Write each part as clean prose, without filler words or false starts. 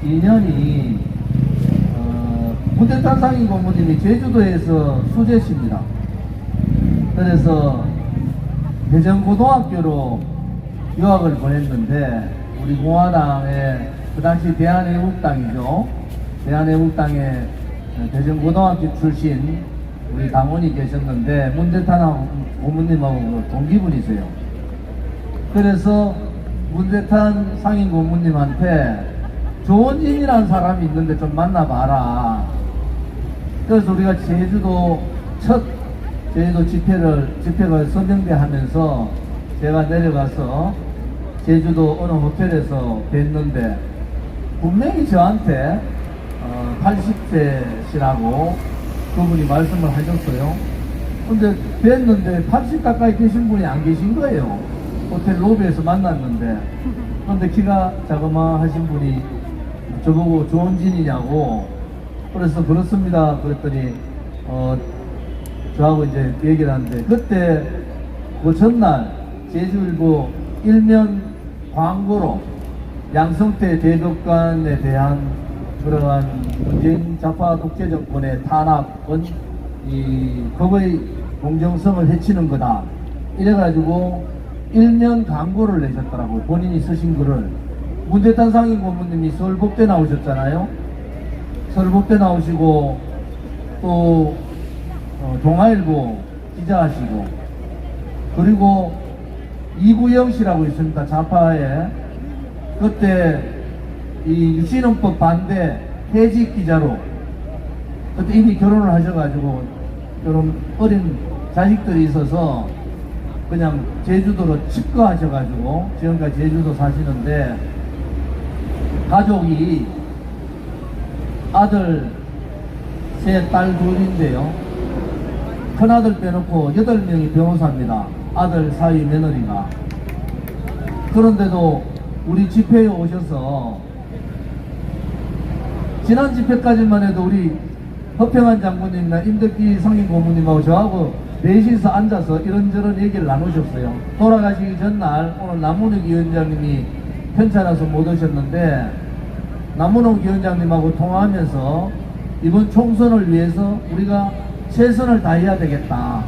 인연이 문대탄 상임 고모님이 제주도에서 수재십니다. 그래서 대전고등학교로 유학을 보냈는데 우리 공화당의 그 당시 대한애국당이죠. 대한애국당의 대전고등학교 출신 우리 당원이 계셨는데 문대탄 고모님하고 동기분이세요. 그래서 문대탄 상임 고모님한테 조원진이라는 사람이 있는데 좀 만나봐라. 그래서 우리가 제주도 첫 제주도 집회가 선정대 하면서 제가 내려가서 제주도 어느 호텔에서 뵀는데 분명히 저한테 80세시라고 그분이 말씀을 하셨어요. 근데 뵀는데 80 가까이 계신 분이 안 계신 거예요. 호텔 로비에서 만났는데. 그런데 키가 자그마하신 분이 저보고 조원진이냐고. 그래서 그렇습니다. 그랬더니 저하고 이제 얘기를 하는데 그때 그 전날 제주일보 일면 광고로 양성태 대법관에 대한 그러한 문재인 좌파 독재 정권의 탄압은 법의 공정성을 해치는 거다. 이래가지고 일면 광고를 내셨더라고요. 본인이 쓰신 글을. 문대탄 상임 고모님이 서울법대 나오셨잖아요. 서울법대 나오시고 또 동아일보 기자하시고 그리고 이구영 씨라고 있습니다. 좌파에 그때 이 유신헌법 반대 해직 기자로 그때 이미 결혼을 하셔가지고 결혼 어린 자식들이 있어서 그냥 제주도로 집거하셔가지고 지금까지 제주도 사시는데 가족이 아들 셋, 딸 둘인데요. 큰아들 빼놓고 8명이 변호사입니다. 아들 사위 며느리가. 그런데도 우리 집회에 오셔서 지난 집회까지만 해도 우리 허평한 장군님이나 임덕기 상임 고모님하고 저하고 넷이서 앉아서 이런저런 얘기를 나누셨어요. 돌아가시기 전날 오늘 남문욱 위원장님이 편찮아서 못 오셨는데 남문욱 위원장님하고 통화하면서 이번 총선을 위해서 우리가 최선을 다해야 되겠다.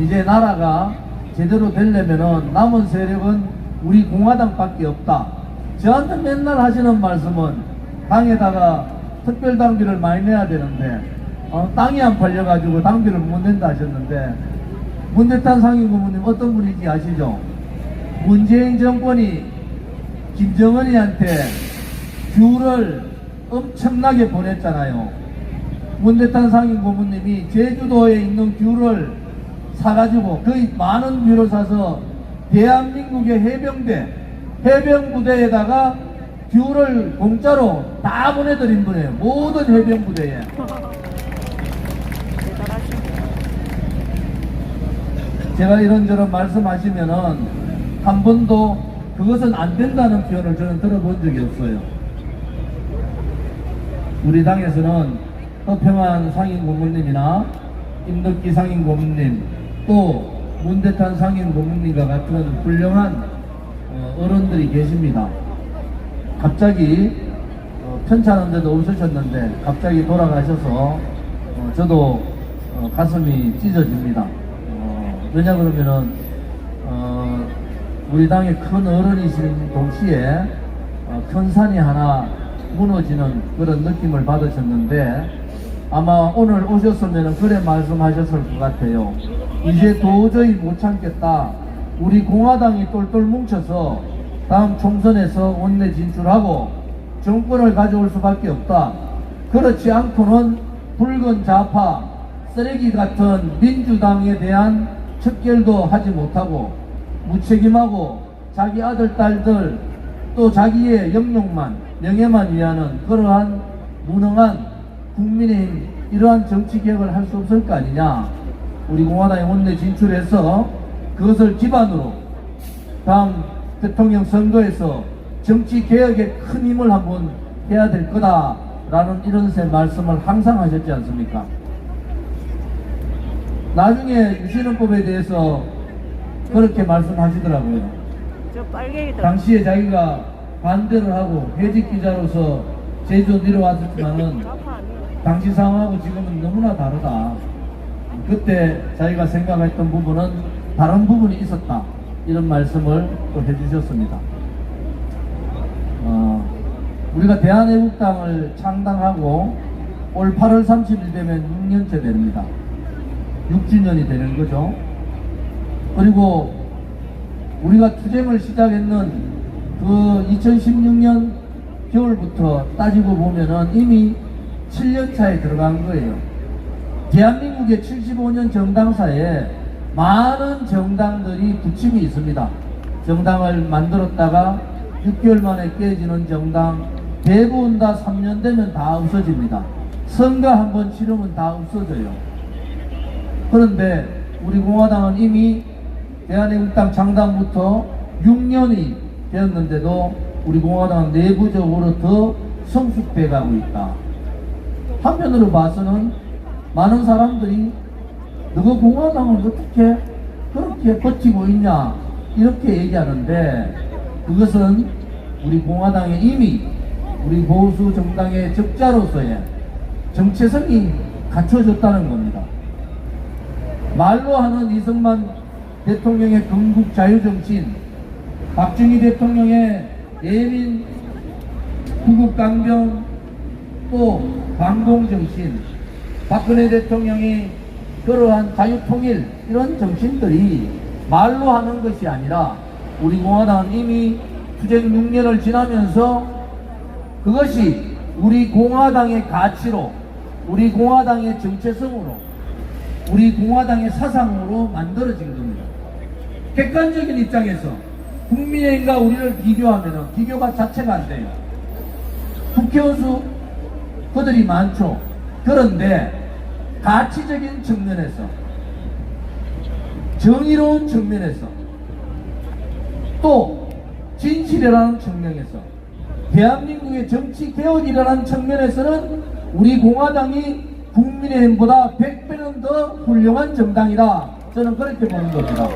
이제 나라가 제대로 되려면은 남은 세력은 우리 공화당밖에 없다. 저한테 맨날 하시는 말씀은 당에다가 특별당비를 많이 내야 되는데 땅이 안 팔려가지고 당비를 못 낸다 하셨는데 문대탄 상임 고모님 어떤 분인지 아시죠? 문재인 정권이 김정은이한테 귤을 엄청나게 보냈잖아요. 문대탄 상임 고모님이 제주도에 있는 귤을 사가지고 거의 많은 귤을 사서 대한민국의 해병부대에다가 귤을 공짜로 다 보내드린 분이에요. 모든 해병부대에. 제가 이런저런 말씀하시면은 한 번도 그것은 안 된다는 표현을 저는 들어본 적이 없어요. 우리 당에서는 허평한 상임 고모님이나 임덕기 상임 고모님 또 문대탄 상임 고모님과 같은 훌륭한 어른들이 계십니다. 갑자기 편찮은데도 없으셨는데 갑자기 돌아가셔서 저도 가슴이 찢어집니다. 왜냐 그러면은 우리 당의 큰 어른이신 동시에 큰 산이 하나 무너지는 그런 느낌을 받으셨는데 아마 오늘 오셨으면 그래 말씀하셨을 것 같아요. 이제 도저히 못 참겠다. 우리 공화당이 똘똘 뭉쳐서 다음 총선에서 원내 진출하고 정권을 가져올 수밖에 없다. 그렇지 않고는 붉은 좌파 쓰레기 같은 민주당에 대한 척결도 하지 못하고 무책임하고 자기 아들 딸들 또 자기의 영역만 명예만 위하는 그러한 무능한 국민의힘 이러한 정치개혁을 할 수 없을 거 아니냐. 우리 공화당이 원내 진출해서 그것을 기반으로 다음 대통령 선거에서 정치개혁에 큰 힘을 한번 해야 될 거다라는 이런 말씀을 항상 하셨지 않습니까? 나중에 유신헌법에 대해서 그렇게 말씀하시더라고요. 당시에 자기가 반대를 하고 해직 기자로서 제주도 내려왔었지만은 당시 상황하고 지금은 너무나 다르다. 그때 자기가 생각했던 부분은 다른 부분이 있었다. 이런 말씀을 또 해주셨습니다. 우리가 대한애국당을 창당하고 올 8월 30일 되면 6년째 됩니다. 6주년이 되는 거죠. 그리고 우리가 투쟁을 시작했는 그 2016년 겨울부터 따지고 보면은 이미 7년 차에 들어간 거예요. 대한민국의 75년 정당사에 많은 정당들이 부침이 있습니다. 정당을 만들었다가 6개월 만에 깨지는 정당 대부분 다 3년 되면 다 없어집니다. 선거 한번 치르면 다 없어져요. 그런데 우리 공화당은 이미 대한애국당 창당부터 6년이 되었는데도 우리 공화당은 내부적으로 더 성숙돼 가고 있다. 한편으로 봐서는 많은 사람들이 너가 공화당을 어떻게 그렇게 버티고 있냐 이렇게 얘기하는데, 그것은 우리 공화당이 이미 우리 보수 정당의 적자로서의 정체성이 갖춰졌다는 겁니다. 말로 하는 이승만 대통령의 건국 자유정신, 박정희 대통령의 예민 구국강병, 또 반공정신, 박근혜 대통령이 그러한 자유통일, 이런 정신들이 말로 하는 것이 아니라 우리 공화당은 이미 투쟁 6년을 지나면서 그것이 우리 공화당의 가치로, 우리 공화당의 정체성으로, 우리 공화당의 사상으로 만들어진 겁니다. 객관적인 입장에서 국민의힘과 우리를 비교하면 비교가 자체가 안 돼요. 국회의원 수 그들이 많죠. 그런데 가치적인 측면에서, 정의로운 측면에서, 또 진실이라는 측면에서, 대한민국의 정치 개혁이라는 측면에서는 우리 공화당이 국민의힘보다 100배는 더 훌륭한 정당이다. 저는 그렇게 보는 겁니다.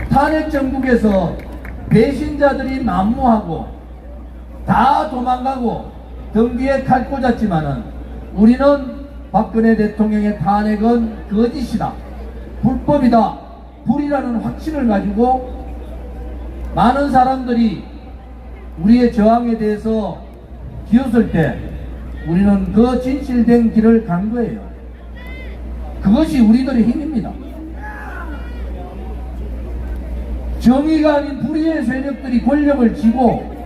탄핵 정국에서 배신자들이 난무하고 다 도망가고 등 뒤에 칼 꽂았지만은 우리는 박근혜 대통령의 탄핵은 거짓이다, 불법이다, 불이라는 확신을 가지고 많은 사람들이 우리의 저항에 대해서 비웃을 때 우리는 그 진실된 길을 간 거예요. 그것이 우리들의 힘입니다. 정의가 아닌 불의의 세력들이 권력을 쥐고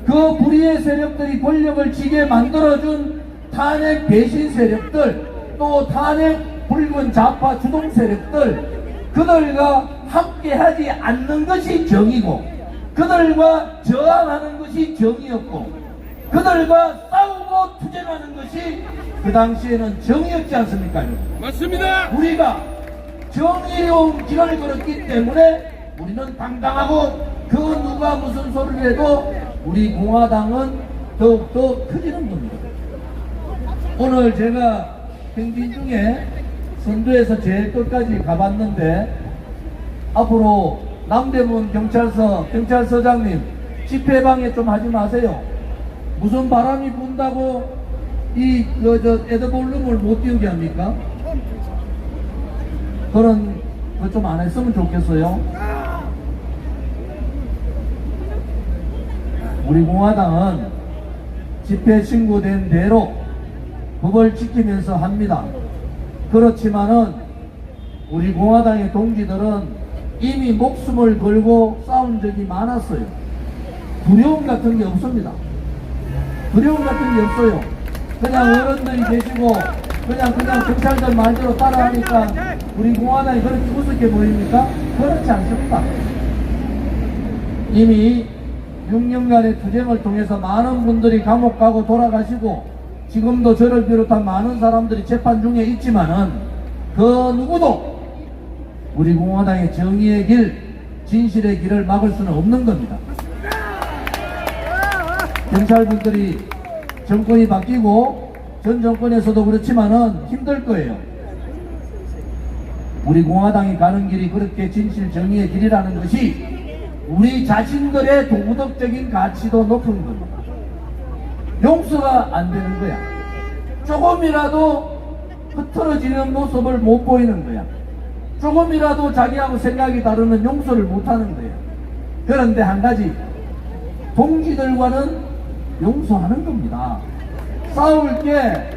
그 불의의 세력들이 권력을 쥐게 만들어준 탄핵 배신 세력들, 또 탄핵 붉은 좌파 주동 세력들, 그들과 함께하지 않는 것이 정의고, 그들과 저항하는 것이 정의였고, 그들과 싸우고 투쟁하는 것이 그 당시에는 정의였지 않습니까? 맞습니다. 우리가 정의로운 길을 걸었기 때문에 우리는 당당하고, 그 누가 무슨 소리를 해도 우리 공화당은 더욱더 커지는 겁니다. 오늘 제가 행진 중에 선두에서 제일 끝까지 가봤는데, 앞으로 남대문 경찰서장님 집회방해 좀 하지 마세요. 무슨 바람이 분다고 이 에드볼룸을 못 띄우게 합니까? 그런 거 좀 안 했으면 좋겠어요. 우리 공화당은 집회 신고된 대로 법을 지키면서 합니다. 그렇지만은 우리 공화당의 동지들은 이미 목숨을 걸고 싸운 적이 많았어요. 두려움 같은 게 없습니다. 두려움 같은 게 없어요. 그냥 어른들이 계시고 그냥 경찰들 말대로 따라하니까 우리 공화당이 그렇게 우습게 보입니까? 그렇지 않습니다. 이미 6년간의 투쟁을 통해서 많은 분들이 감옥 가고 돌아가시고, 지금도 저를 비롯한 많은 사람들이 재판 중에 있지만은 그 누구도 우리 공화당의 정의의 길, 진실의 길을 막을 수는 없는 겁니다. 경찰분들이 정권이 바뀌고 전 정권에서도 그렇지만은 힘들 거예요. 우리 공화당이 가는 길이 그렇게 진실 정의의 길이라는 것이 우리 자신들의 도덕적인 가치도 높은 겁니다. 용서가 안 되는 거야. 조금이라도 흐트러지는 모습을 못 보이는 거야. 조금이라도 자기하고 생각이 다르면 용서를 못 하는 거야. 그런데 한 가지, 동지들과는 용서하는 겁니다. 싸울 때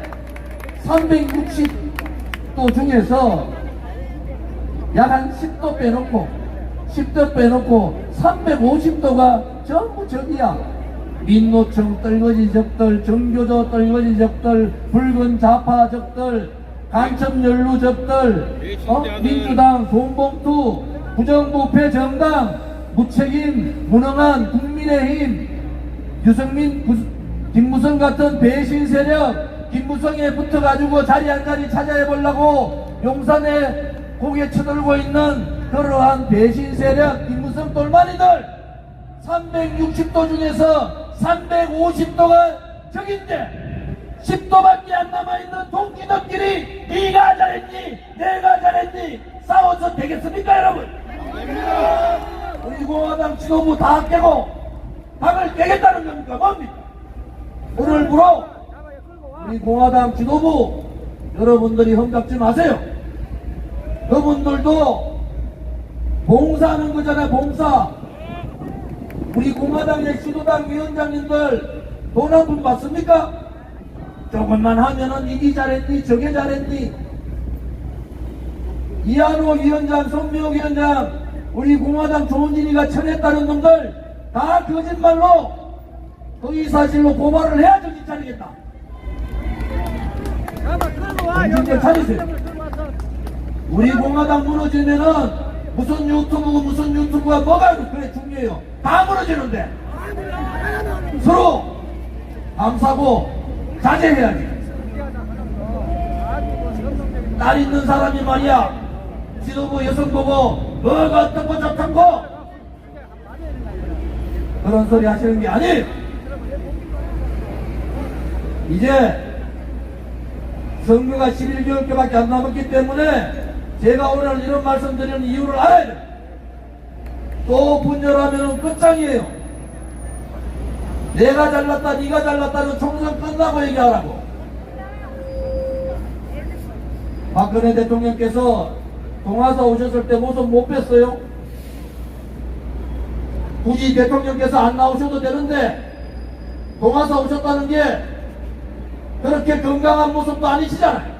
360도 중에서 약 한 10도 빼놓고 10도 빼놓고 350도가 전부 적이야. 민노총 떨거지 적들, 정교조 떨거지 적들, 붉은 좌파 적들, 간첩연루 적들, 민주당 손봉투, 부정부패 정당, 무책임 무능한 국민의힘, 유승민, 김무성 같은 배신 세력, 김무성에 붙어가지고 자리 한 자리 차지해보려고 용산에 고개 쳐들고 있는 그러한 배신 세력, 김무성 똘마니들 360도 중에서 350도가 적인데 10도밖에 안 남아있는 동지들끼리 네가 잘했니 내가 잘했니 싸워서 되겠습니까 여러분? 우리 공화당 지도부 다 깨고 당을 깨겠다는 겁니까? 뭡니까? 오늘부로 우리 공화당 지도부 여러분들이 험잡지 마세요. 그분들도 봉사하는 거잖아요. 봉사. 우리 공화당의 지도당 위원장님들 돈 한 푼 받습니까? 조금만 하면은 이게 잘했니 저게 잘했니. 이한호 위원장, 손미호 위원장, 우리 공화당 조은진이가 쳐냈다는 놈들 다 거짓말로 허위사실로 고발을 해야 정신 차리겠다. 정신 차리세요. 우리 공화당 무너지면은 무슨 유튜브가 뭐가 그래 중요해요. 다 무너지는데 서로 감사고 자제해야지. 딸 있는 사람이 말이야 지도부 여성 보고 뭐가 어떻고 저떻고 그런 소리 하시는 게 아니에요. 이제 선거가 11개월밖에 안 남았기 때문에 제가 오늘 이런 말씀 드리는 이유를 알아야 돼요. 또 분열하면 끝장이에요. 내가 잘났다 네가 잘났다는 총선 끝나고 얘기하라고. 박근혜 대통령께서 동아사 오셨을 때 모습 못 뵀어요? 굳이 대통령께서 안 나오셔도 되는데 동아사 오셨다는 게 그렇게 건강한 모습도 아니시잖아요.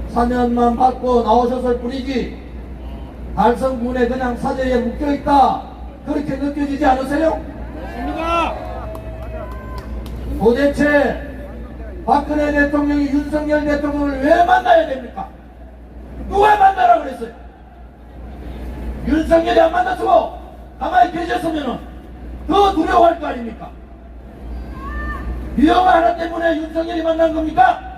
사면만 받고 나오셨을 뿐이지 달성군에 그냥 사저에 묶여있다 그렇게 느껴지지 않으세요? 도대체 박근혜 대통령이 윤석열 대통령을 왜 만나야 됩니까? 누가 만나라 그랬어요? 윤석열이 안 만났고 가만히 계셨으면 더 두려워할 거 아닙니까? 유영아 하나 때문에 윤석열이 만난 겁니까?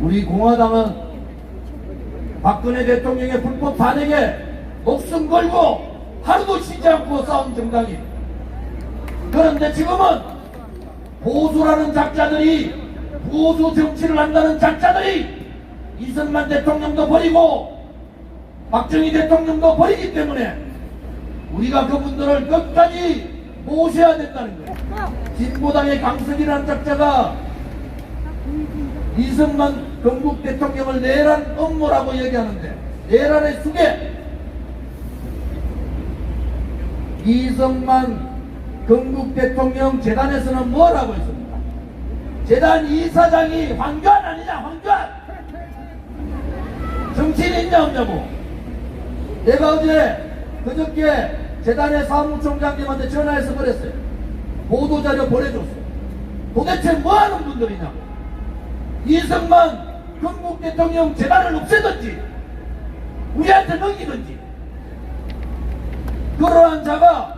우리 공화당은 박근혜 대통령의 불법 탄핵에 목숨 걸고 하루도 쉬지 않고 싸운 정당이에요. 그런데 지금은 보수라는 작자들이 보수 정치를 한다는 작자들이 이승만 대통령도 버리고 박정희 대통령도 버리기 때문에 우리가 그분들을 끝까지 모셔야 된다는 거예요. 진보당의 강석이라는 작자가 이승만 건국 대통령을 내란 음모라고 얘기하는데 내란의 수계 이승만 건국 대통령 재단에서는 뭐라고 했습니까? 재단 이사장이 황교안 아니냐 황교안 정치인 있냐 없냐고. 내가 그저께 재단의 사무총장님한테 전화해서 그랬어요. 보도자료 보내줬어요. 도대체 뭐하는 분들이냐고. 이승만 건국 대통령 재단을 없애든지 우리한테 넘기든지 그러한 자가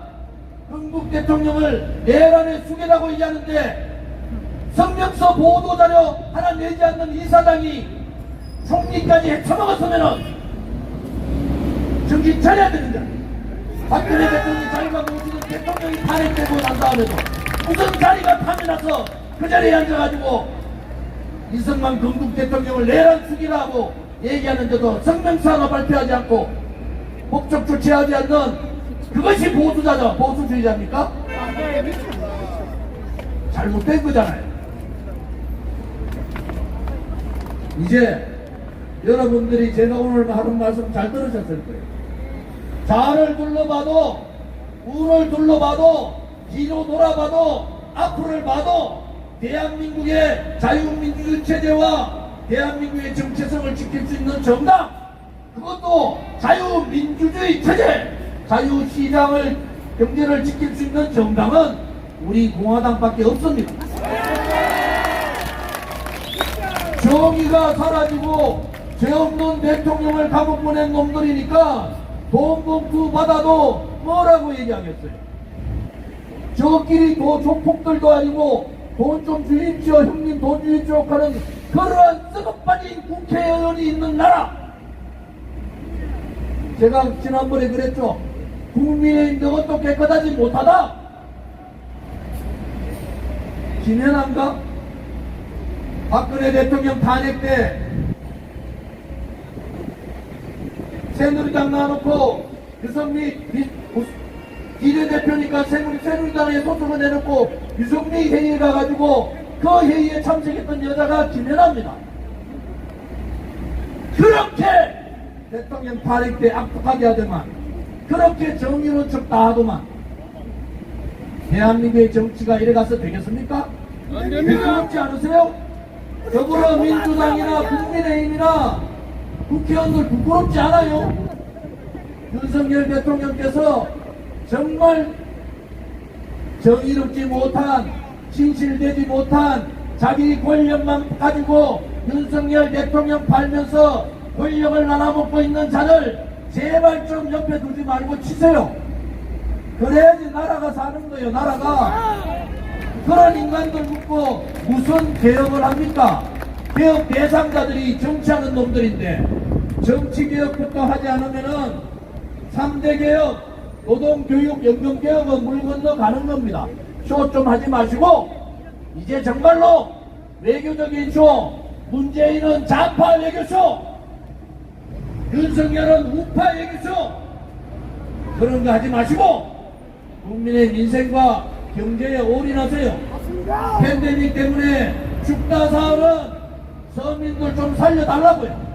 건국 대통령을 내란의 수괴라고 얘기하는데 성명서 보도자료 하나 내지 않는 이사장이 총리까지 헤쳐먹었으면은 정신 차려야 되는데 박근혜 대통령이 자기가 모시는 대통령이 탄핵되고 난 다음에도 무슨 자리가 탐이 나서 그 자리에 앉아가지고 이승만 건국 대통령을 내란 죽이라고 얘기하는데도 성명서 하나 발표하지 않고 법적 조치하지 않는 그것이 보수주의자입니까? 잘못된 거잖아요. 이제 여러분들이 제가 오늘 하는 말씀 잘 들으셨을 거예요. 좌를 둘러봐도 우를 둘러봐도 뒤로 돌아봐도 앞을 봐도 대한민국의 자유민주주의 체제와 대한민국의 정체성을 지킬 수 있는 정당, 그것도 자유민주주의 체제, 자유시장을 경제를 지킬 수 있는 정당은 우리 공화당밖에 없습니다. 정의가 사라지고 죄 없는 대통령을 감옥 보낸 놈들이니까 돈 봉투 받아도 뭐라고 얘기하겠어요? 저끼리 더 조폭들도 아니고 돈 좀 주십시오, 형님 돈 주십시오 하는 그러한 썩어빠진 국회의원이 있는 나라. 제가 지난번에 그랬죠. 국민의힘 저것도 깨끗하지 못하다. 김연아인가? 박근혜 대통령 탄핵 때 새누리당 놔놓고 유성민 비례대표니까 새누리당에 소속을 내놓고 유성민 회의에 가가지고 그 회의에 참석했던 여자가 김연아입니다. 그렇게 대통령 탄핵 때 악독하게 하더만, 그렇게 정의로운 척 다 하더만, 대한민국의 정치가 이래가서 되겠습니까? 부끄럽지 않으세요? 더불어민주당이나 국민의힘이나 국회의원들 부끄럽지 않아요? 윤석열 대통령께서 정말 정의롭지 못한, 진실되지 못한 자기 권력만 가지고 윤석열 대통령 팔면서 권력을 나눠먹고 있는 자를 제발 좀 옆에 두지 말고 치세요. 그래야지 나라가 사는 거예요. 나라가. 그런 인간들 묻고 무슨 개혁을 합니까? 개혁 대상자들이 정치하는 놈들인데 정치개혁부터 하지 않으면은 3대 개혁, 노동교육, 연금개혁은 물 건너 가는 겁니다. 쇼 좀 하지 마시고 이제 정말로 외교적인 쇼, 문재인은 좌파 외교쇼, 윤석열은 우파 외교쇼, 그런 거 하지 마시고 국민의 민생과 경제에 올인하세요. 팬데믹 때문에 죽다 사는 서민들 좀 살려달라고요.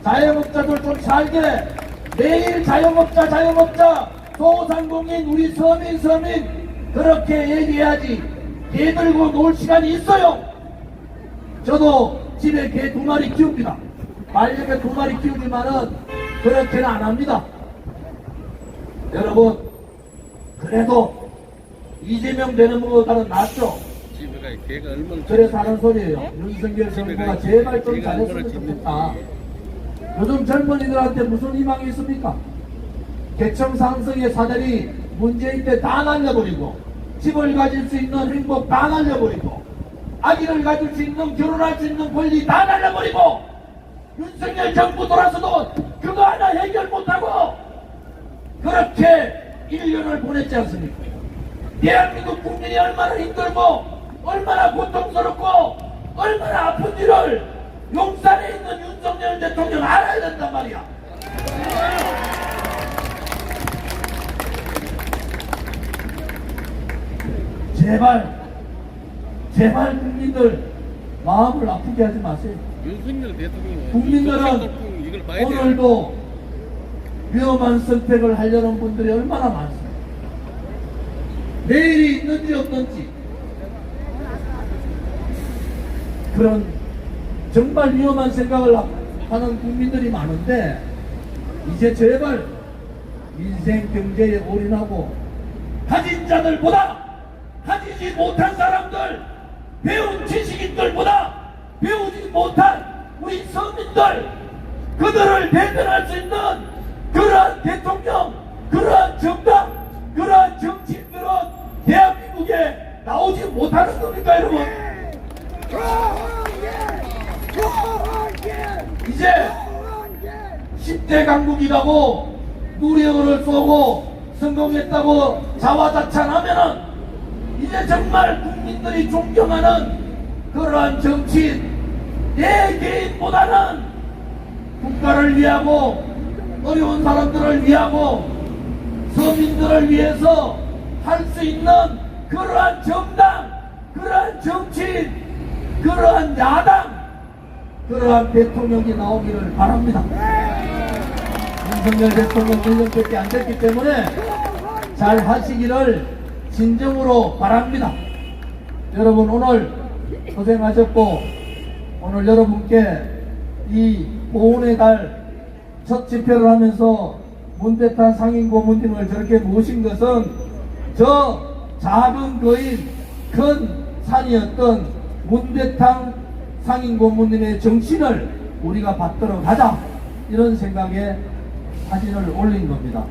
자영업자들 좀 살게. 매일 자영업자 소상공인 우리 서민 그렇게 얘기해야지. 개 들고 놀 시간이 있어요. 저도 집에 개 2마리 키웁니다. 반려견 2마리 키우지만은 그렇게는 안 합니다. 여러분, 그래도 이재명 되는 것보다는 낫죠. 그래서 하는 소리예요. 윤석열 정부가 제발 좀 잘했으면 좋겠다. 요즘 젊은이들한테 무슨 희망이 있습니까? 계층 상승의 사다리 문재인 때 다 날려버리고, 집을 가질 수 있는 행복 다 날려버리고, 아기를 가질 수 있는, 결혼할 수 있는 권리 다 날려버리고, 윤석열 정부 돌아서도 그거 하나 해결 못하고 그렇게 1년을 보냈지 않습니까? 대한민국 국민이 얼마나 힘들고 얼마나 고통스럽고 얼마나 아픈 일을 용산에 있는 윤석열 대통령 알아야 된단 말이야. 제발 국민들 마음을 아프게 하지 마세요. 윤석열 대통령 국민들은 이걸 봐야 돼요. 오늘도 위험한 선택을 하려는 분들이 얼마나 많습니다. 내일이 있는지 없는지 그런 정말 위험한 생각을 하는 국민들이 많은데, 이제 제발 인생 경제에 올인하고 가진 자들보다 가지지 못한 사람들, 배운 지식인들보다 배우지 못한 우리 서민들, 그들을 대변할 수 있는 그러한 대통령, 그러한 정당, 그러한 정치인들은 대한민국에 나오지 못하는 겁니까, 여러분? 이제 10대 강국이라고 누리호를 쏘고 성공했다고 자화자찬하면은 이제 정말 국민 국민들이 존경하는 그러한 정치인, 내 개인보다는 국가를 위하고 어려운 사람들을 위하고 서민들을 위해서 할 수 있는 그러한 정당, 그러한 정치인, 그러한 야당, 그러한 대통령이 나오기를 바랍니다. 윤석열 대통령 1년밖에 안 됐기 때문에 잘 하시기를 진정으로 바랍니다. 여러분 오늘 고생하셨고, 오늘 여러분께 이 보훈의 달 첫 집회를 하면서 문대탄 상임 고문님을 저렇게 모신 것은 저 작은 거인 큰 산이었던 문대탄 상임 고문님의 정신을 우리가 받들어 가자, 이런 생각에 사진을 올린 겁니다.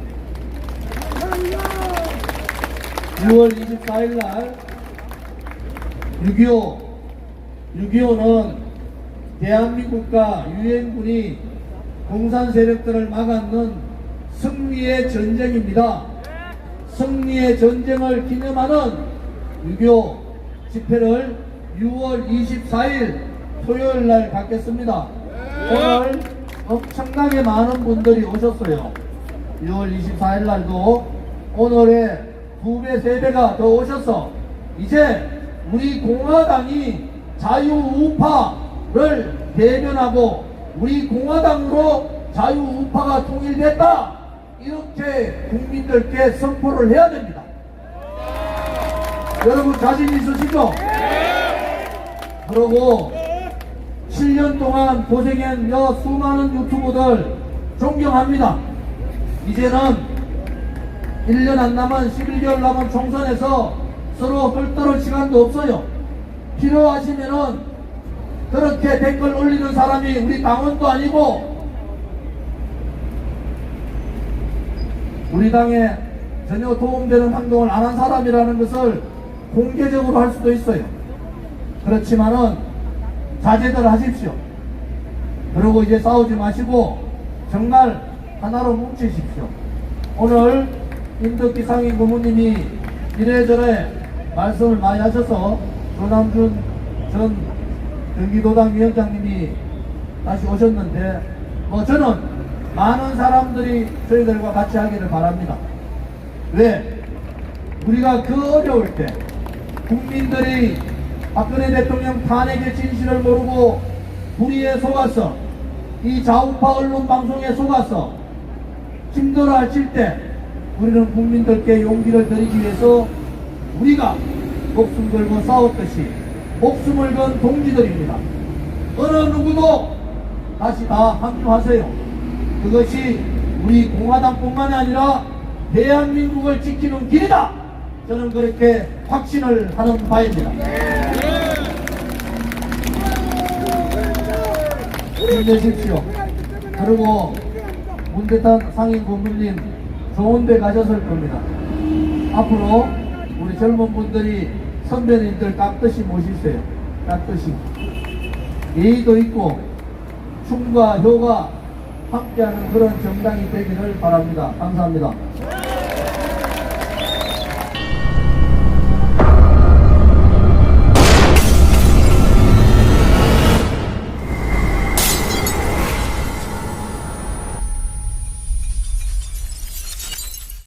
6월 24일 날 6.25는 대한민국과 유엔군이 공산 세력들을 막았는 승리의 전쟁입니다. 승리의 전쟁을 기념하는 6.25 집회를 6월 24일 토요일 날 갖겠습니다. 오늘 엄청나게 많은 분들이 오셨어요. 6월 24일 날도 오늘의 2배, 3배가 더 오셔서 이제 우리 공화당이 자유우파를 대변하고 우리 공화당으로 자유우파가 통일됐다, 이렇게 국민들께 선포를 해야 됩니다. 여러분 자신 있으시죠? 그러고 7년 동안 고생한 수많은 유튜버들 존경합니다. 이제는 1년 안 남은 11개월 남은 총선에서 서로 헐떠럴 시간도 없어요. 필요하시면은 그렇게 댓글 올리는 사람이 우리 당원도 아니고 우리 당에 전혀 도움되는 행동을 안 한 사람이라는 것을 공개적으로 할 수도 있어요. 그렇지만은 자제들 하십시오. 그리고 이제 싸우지 마시고 정말 하나로 뭉치십시오. 오늘 임덕기 상임 고문님이 이래저래 말씀을 많이 하셔서 조남준 전 경기도당 위원장님이 다시 오셨는데, 저는 많은 사람들이 저희들과 같이 하기를 바랍니다. 왜? 우리가 그 어려울 때 국민들이 박근혜 대통령 탄핵의 진실을 모르고 불의에 속아서 이 좌우파 언론 방송에 속아서 힘들어 하실 때 우리는 국민들께 용기를 드리기 위해서 우리가 목숨 걸고 싸웠듯이 목숨을 건 동지들입니다. 어느 누구도 다시 다 합류하세요. 그것이 우리 공화당뿐만이 아니라 대한민국을 지키는 길이다, 저는 그렇게 확신을 하는 바입니다. 힘내십시오. 그리고 문대탄 상임 고문님 좋은 데 가셨을 겁니다. 앞으로 우리 젊은 분들이 선배님들 깍듯이 모시세요. 깍듯이. 예의도 있고 춤과 효가 함께하는 그런 정당이 되기를 바랍니다. 감사합니다.